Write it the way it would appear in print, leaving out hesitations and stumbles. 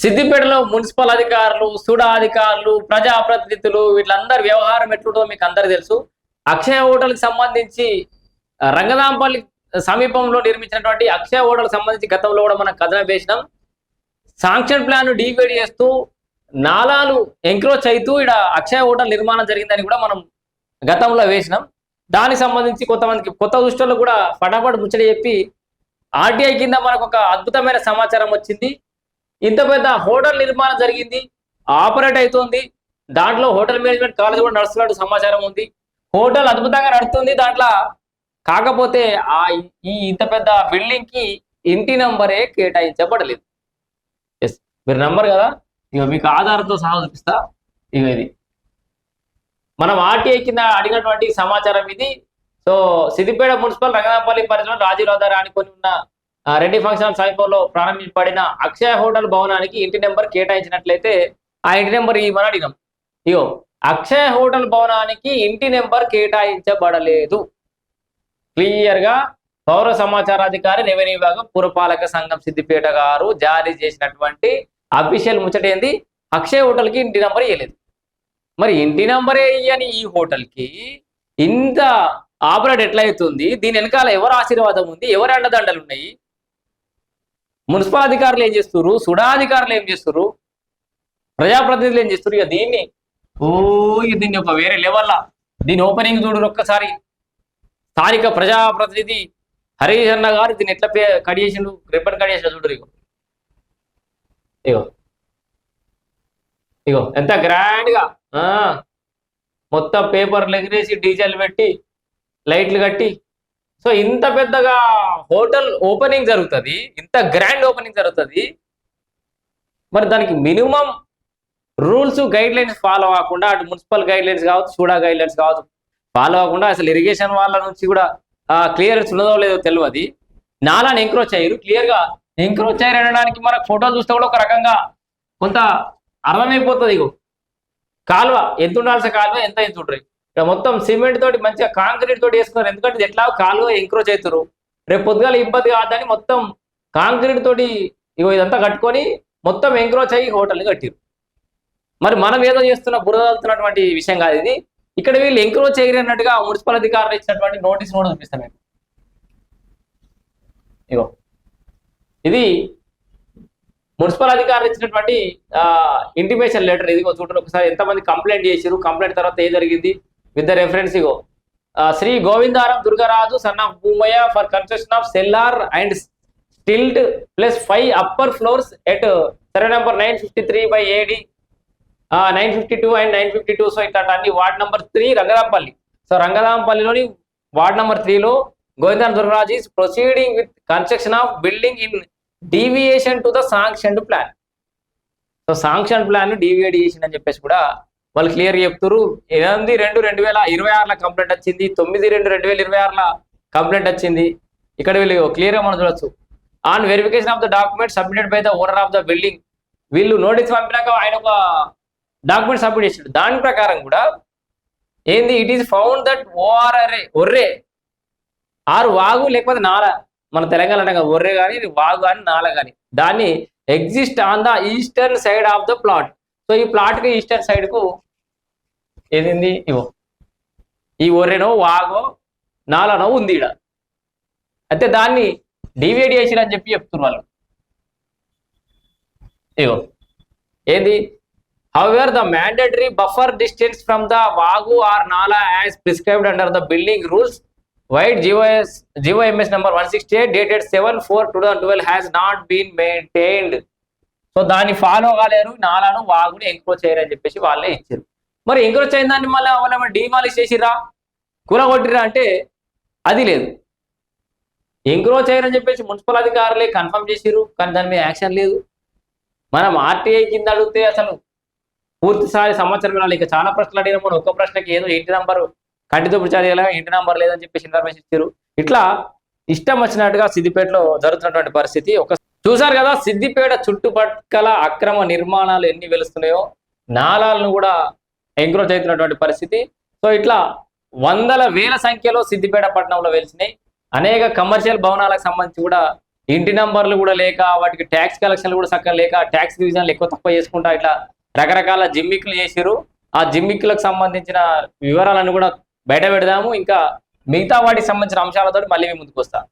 సిద్దిపేటలో మున్సిపల్ అధికారులు, సుడా అధికారులు, ప్రజాప్రతినిధులు వీళ్ళందరి వ్యవహారం ఎట్లుంటో మీకు అందరు తెలుసు. అక్షయ హోటల్కి సంబంధించి రంగనాంపల్లి సమీపంలో నిర్మించినటువంటి అక్షయ హోటల్ సంబంధించి గతంలో కూడా మనం కథనం వేసినాం. శాంక్షన్ ప్లాన్ డీవేడ్ చేస్తూ నాలాలు ఎంక్రోచ్ అవుతూ ఇక్కడ అక్షయ హోటల్ నిర్మాణం జరిగిందని కూడా మనం గతంలో వేసినాం. దానికి సంబంధించి కొంతమందికి కొత్త దృష్టిలో కూడా ఫటాఫట్ ముచ్చట చెప్పి ఆర్టీఐ కింద మనకు ఒక అద్భుతమైన సమాచారం వచ్చింది. ఇంత పెద్ద హోటల్ నిర్మాణం జరిగింది, ఆపరేట్ అవుతుంది, దాంట్లో హోటల్ మేనేజ్మెంట్ కాలేజ్ కూడా నడుస్తున్నట్టు సమాచారం ఉంది. హోటల్ అద్భుతంగా నడుస్తుంది దాంట్లో. కాకపోతే ఇంత పెద్ద బిల్డింగ్ కి ఇంటి నంబరే కేటాయించబడలేదు. ఎస్, మీరు నంబర్ కదా, ఇక మీకు ఆధారంతో సహా చూపిస్తా. ఇక ఇది మనం ఆర్టీఐ కింద అడిగినటువంటి సమాచారం ఇది. సో సిద్దిపేట మున్సిపల్ రంగనాంపల్లి పరిధిలో రాజీవ్ రహదారి ఆనుకొని ఉన్న రెడ్డి ఫంక్షన్ సమీపంలో ప్రారంభించబడిన అక్షయ హోటల్ భవనానికి ఇంటి నెంబర్ కేటాయించినట్లయితే ఆ ఇంటి నెంబర్ ఇవ్వమని అడిగినాం. ఇగో అక్షయ హోటల్ భవనానికి ఇంటి నెంబర్ కేటాయించబడలేదు. క్లియర్ గా పౌర సమాచారాధికారి రెవెన్యూ విభాగం పురపాలక సంఘం సిద్దిపేట గారు జారీ చేసినటువంటి అఫీషియల్ ముచ్చట ఏంది, అక్షయ హోటల్ కి ఇంటి నెంబర్ ఇవ్వలేదు. మరి ఇంటి నెంబరే ఇయ్యని ఈ హోటల్ కి ఇంత ఆపరేట్ ఎట్లా అవుతుంది? దీని వెనకాల ఎవరు ఆశీర్వాదం ఉంది, ఎవరి అండదండలు ఉన్నాయి? మున్సిపల్ అధికారులు ఏం చేస్తున్నారు, సుడా అధికారులు ఏం చేస్తున్నారు, ప్రజాప్రతినిధులు ఏం చేస్తున్నారు? ఇక దీన్ని ఒక వేరే లెవెల్లా దీని ఓపెనింగ్ చూడు ఒక్కసారి. స్థానిక ప్రజాప్రతినిధి హరీష్ అన్న గారు దీన్ని ఎట్లా కట్ చేసిండు, రిబ్బన్ కట్ చేసిన చూడరు. ఇగో ఇగో ఎంత గ్రాండ్ గా మొత్తం పేపర్లు ఎగిరేసి డీజెల్ పెట్టి లైట్లు కట్టి, సో ఇంత పెద్దగా హోటల్ ఓపెనింగ్ జరుగుతుంది, ఇంత గ్రాండ్ ఓపెనింగ్ జరుగుతుంది. మరి దానికి minimum rules guide lines follow అవ్వకుండా, అటు మున్సిపల్ గైడ్ లైన్స్ కావచ్చు, సూడా గైడ్ లైన్స్ కావచ్చు, ఫాలో అవ్వకుండా అసలు ఇరిగేషన్ వాళ్ళ నుంచి కూడా క్లియరెన్స్ ఉన్నదో లేదో తెలియదు. నాలాని ఎంక్రోచ్ అయ్యారు, క్లియర్ గా ఎంక్రోచ్ అయ్యారు అనడానికి మనకు ఫోటోలు చూస్తే కూడా ఒక రకంగా కొంత అర్థమైపోతుంది. ఇగో కాలువ ఎంత ఉండాల్సిన కాలువ ఎంత ఉంటుంది. ఇక మొత్తం సిమెంట్ తోటి మంచిగా కాంక్రీట్ తోటి వేసుకున్నారు. ఎందుకంటే ఎట్లా కాలువ ఎంక్రోచ్ అవుతారు, రేపు పొద్దుగాల ఇబ్బంది కాదని మొత్తం కాంక్రీట్ తోటి ఇగో ఇదంతా కట్టుకొని మొత్తం ఎంక్రోచ్ అయ్యి హోటల్ని కట్టిరు. మరి మనం ఏదో చేస్తున్న బురదలుతున్నటువంటి విషయం కాదు ఇది. ఇక్కడ వీళ్ళు ఎంక్రోచ్ అన్నట్టుగా మున్సిపల్ అధికారులు ఇచ్చినటువంటి నోటీస్ కూడా చూపిస్తాను నేను. ఇగో ఇది మున్సిపల్ అధికారులు ఇచ్చినటువంటి ఇంటిమేషన్ లెటర్. ఇదిగో చూడండి ఒకసారి, ఎంతమంది కంప్లైంట్ చేశారు, కంప్లైంట్ తర్వాత ఏం జరిగింది విత్ ద రెఫరెన్స్. ఇగో Shri Govindaram Durgaraju son of Bhumaiah for construction of cellar and stilt plus 5 upper floors at survey number 953/AD 952 and 952. So ఇట్లా అన్ని వార్డ్ నెంబర్ 3 రంగనాంపల్లి. సో రంగనాంపల్లిలోని వార్డ్ నెంబర్ 3లో Govindaram Durgaraju is proceeding with construction of building in deviation to the sanctioned plan. So sanction plan deviate చేసింది అని చెప్పేసి కూడా వాళ్ళు clear చెప్తారు. 8/2/2026 కంప్లైంట్ వచ్చింది, 9/2/2026 కంప్లైంట్ వచ్చింది. ఇక్కడ వీళ్ళు క్లియర్ గా మనం చూడొచ్చు. On verification of the document submitted by the owner of the building. వీళ్ళు నోటీస్ పంపినాక ఆయన ఒక డాక్యుమెంట్ సబ్మిట్ చేసాడు. దాని ప్రకారం కూడా ఏంది, ఇట్ ఈస్ ఫౌండ్ దట్ ఒర్రే ఆరు వాగు లేకపోతే నాల, మన తెలంగాణ అంటే ఒర్రే కానీ వాగు కానీ నాల కానీ, దాన్ని exist on the eastern side of the plot. So ఈ ప్లాట్ కి ఈస్టర్న్ సైడ్ కు ఏదింది, ఇవో ఈ ఒర్రెనో వాగో నాలనో ఉంది ఇక్కడ. అయితే దాన్ని డివైడ్ చేసి అని చెప్పి చెప్తున్నారు వాళ్ళు. ఇగో ఏంది, however the mandatory buffer distance from the vagu or nala as prescribed under the building rules wide GOMS number 168 dated 7/4/2012 has not been maintained. So దాన్ని ఫాలో కాలేరు, నాలాను వాగుని ఎంక్రోచ్ చేయరు అని చెప్పేసి వాళ్ళే ఇచ్చారు. మరి ఎంక్రోచ్ అయిన దాన్ని మళ్ళీ వాళ్ళ డిమాలిష్ చేసిరా, కూలగొట్టిరా అంటే అది లేదు. ఎంక్రోచ్ అయ్యారని చెప్పేసి మున్సిపల్ అధికారులే కన్ఫర్మ్ చేసిరు, కానీ దాని మీద యాక్షన్ లేదు. మనం ఆర్టీఐ కింద అడిగితే అసలు పూర్తిసారి సంవత్సరం వినాలి. ఇక చాలా ప్రశ్నలు అడిగిన మనం ఒక్క ప్రశ్నకి ఏదో ఇంటి నంబరు కంటితో ప్రచారం ఇంటి నంబర్ లేదని చెప్పేసి ఇన్ఫర్మేషన్ ఇచ్చారు. ఇట్లా ఇష్టం వచ్చినట్టుగా సిద్దిపేటలో జరుగుతున్నటువంటి పరిస్థితి. చూసారు కదా, సిద్దిపేట చుట్టుపక్కల అక్రమ నిర్మాణాలు ఎన్ని వెలుస్తున్నాయో, నాలాలను కూడా ఎంక్రోచ్ అవుతున్నటువంటి పరిస్థితి. సో ఇట్లా వందల వేల సంఖ్యలో సిద్దిపేట పట్టణంలో వెలిసినాయి. అనేక కమర్షియల్ భవనాలకు సంబంధించి కూడా ఇంటి నంబర్లు కూడా లేక వాటికి ట్యాక్స్ కలెక్షన్లు కూడా చక్కగా లేక ట్యాక్స్ డివిజన్లు ఎక్కువ తక్కువ చేసుకుంటా ఇట్లా రకరకాల జిమ్మిక్లు చేసిరు. ఆ జిమ్మిక్లకు సంబంధించిన వివరాలను కూడా బయట పెడదాము. ఇంకా మిగతా వాటికి సంబంధించిన అంశాలతో మళ్ళీ మీ ముందుకు వస్తా.